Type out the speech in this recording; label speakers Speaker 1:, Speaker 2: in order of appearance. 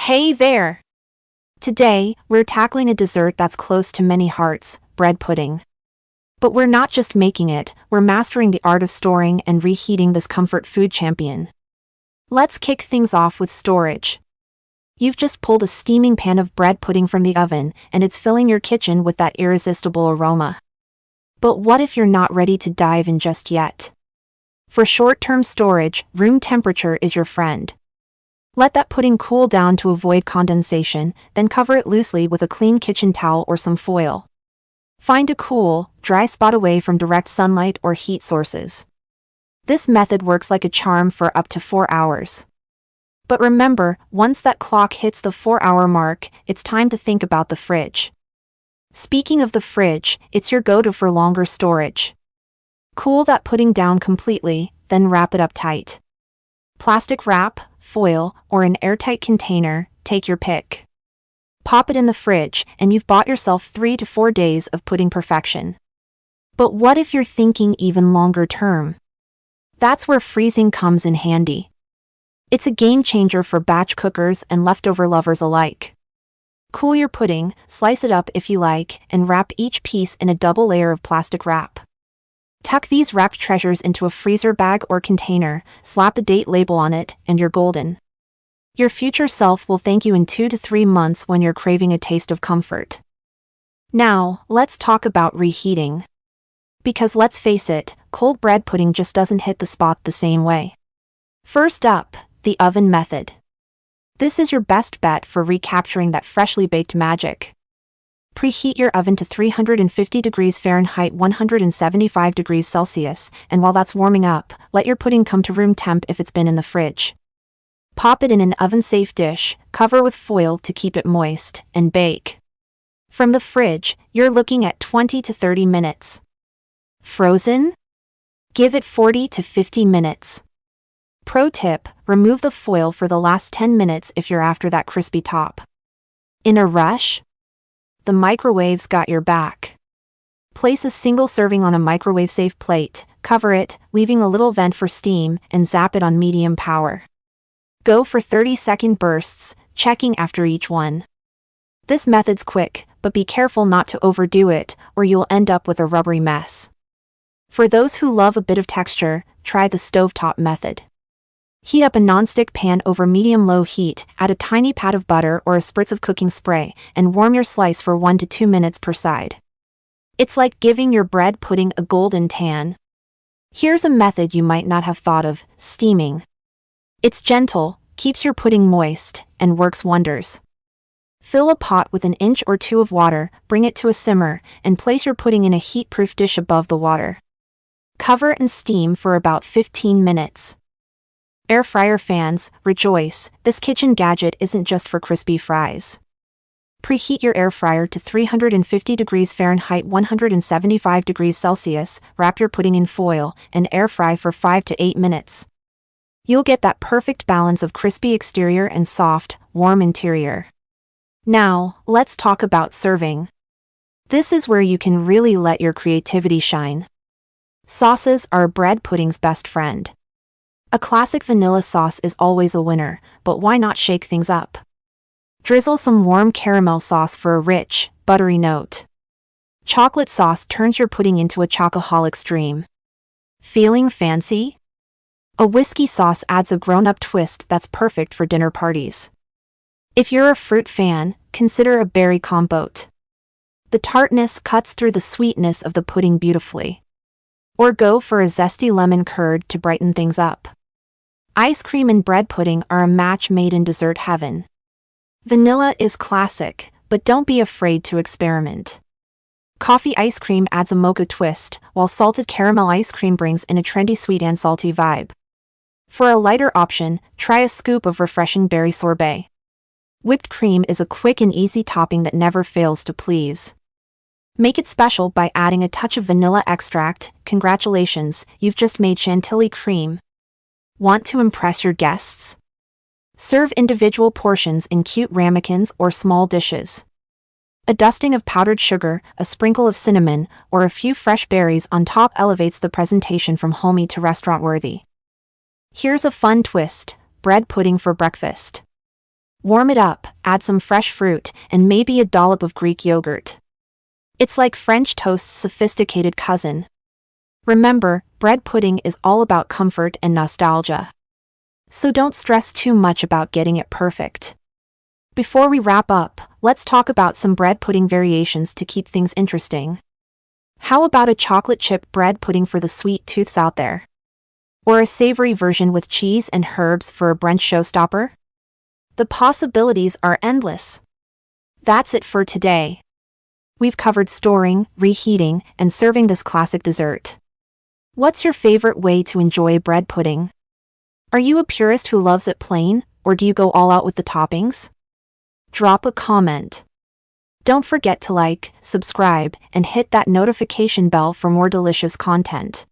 Speaker 1: Hey there! Today, we're tackling a dessert that's close to many hearts, bread pudding. But we're not just making it, we're mastering the art of storing and reheating this comfort food champion. Let's kick things off with storage. You've just pulled a steaming pan of bread pudding from the oven, and it's filling your kitchen with that irresistible aroma. But what if you're not ready to dive in just yet? For short-term storage, room temperature is your friend. Let that pudding cool down to avoid condensation, then cover it loosely with a clean kitchen towel or some foil. Find a cool, dry spot away from direct sunlight or heat sources. This method works like a charm for up to 4 hours. But remember, once that clock hits the 4-hour mark, it's time to think about the fridge. Speaking of the fridge, it's your go-to for longer storage. Cool that pudding down completely, then wrap it up tight. Plastic wrap, foil, or an airtight container, take your pick. Pop it in the fridge, and you've bought yourself 3 to 4 days of pudding perfection. But what if you're thinking even longer term? That's where freezing comes in handy. It's a game changer for batch cookers and leftover lovers alike. Cool your pudding, slice it up if you like, and wrap each piece in a double layer of plastic wrap. Tuck these wrapped treasures into a freezer bag or container, slap a date label on it, and you're golden. Your future self will thank you in 2 to 3 months when you're craving a taste of comfort. Now, let's talk about reheating. Because let's face it, cold bread pudding just doesn't hit the spot the same way. First up, the oven method. This is your best bet for recapturing that freshly baked magic. Preheat your oven to 350 degrees Fahrenheit 175 degrees Celsius, and while that's warming up, let your pudding come to room temp if it's been in the fridge. Pop it in an oven-safe dish, cover with foil to keep it moist, and bake. From the fridge, you're looking at 20 to 30 minutes. Frozen? Give it 40 to 50 minutes. Pro tip, remove the foil for the last 10 minutes if you're after that crispy top. In a rush? The microwave's got your back. Place a single serving on a microwave-safe plate, cover it, leaving a little vent for steam, and zap it on medium power. Go for 30-second bursts, checking after each one. This method's quick, but be careful not to overdo it, or you'll end up with a rubbery mess. For those who love a bit of texture, try the stovetop method. Heat up a nonstick pan over medium-low heat, add a tiny pat of butter or a spritz of cooking spray, and warm your slice for 1 to 2 minutes per side. It's like giving your bread pudding a golden tan. Here's a method you might not have thought of, steaming. It's gentle, keeps your pudding moist, and works wonders. Fill a pot with 1 inch or 2 of water, bring it to a simmer, and place your pudding in a heat-proof dish above the water. Cover and steam for about 15 minutes. Air fryer fans, rejoice, this kitchen gadget isn't just for crispy fries. Preheat your air fryer to 350 degrees Fahrenheit 175 degrees Celsius, wrap your pudding in foil, and air fry for 5 to 8 minutes. You'll get that perfect balance of crispy exterior and soft, warm interior. Now, let's talk about serving. This is where you can really let your creativity shine. Sauces are bread pudding's best friend. A classic vanilla sauce is always a winner, but why not shake things up? Drizzle some warm caramel sauce for a rich, buttery note. Chocolate sauce turns your pudding into a chocoholic's dream. Feeling fancy? A whiskey sauce adds a grown-up twist that's perfect for dinner parties. If you're a fruit fan, consider a berry compote. The tartness cuts through the sweetness of the pudding beautifully. Or go for a zesty lemon curd to brighten things up. Ice cream and bread pudding are a match made in dessert heaven. Vanilla is classic, but don't be afraid to experiment. Coffee ice cream adds a mocha twist, while salted caramel ice cream brings in a trendy sweet and salty vibe. For a lighter option, try a scoop of refreshing berry sorbet. Whipped cream is a quick and easy topping that never fails to please. Make it special by adding a touch of vanilla extract. Congratulations, you've just made chantilly cream. Want to impress your guests? Serve individual portions in cute ramekins or small dishes. A dusting of powdered sugar, a sprinkle of cinnamon, or a few fresh berries on top elevates the presentation from homey to restaurant-worthy. Here's a fun twist: bread pudding for breakfast. Warm it up, add some fresh fruit, and maybe a dollop of Greek yogurt. It's like French toast's sophisticated cousin. Remember, bread pudding is all about comfort and nostalgia. So don't stress too much about getting it perfect. Before we wrap up, let's talk about some bread pudding variations to keep things interesting. How about a chocolate chip bread pudding for the sweet tooths out there? Or a savory version with cheese and herbs for a brunch showstopper? The possibilities are endless. That's it for today. We've covered storing, reheating, and serving this classic dessert. What's your favorite way to enjoy bread pudding? Are you a purist who loves it plain, or do you go all out with the toppings? Drop a comment. Don't forget to like, subscribe, and hit that notification bell for more delicious content.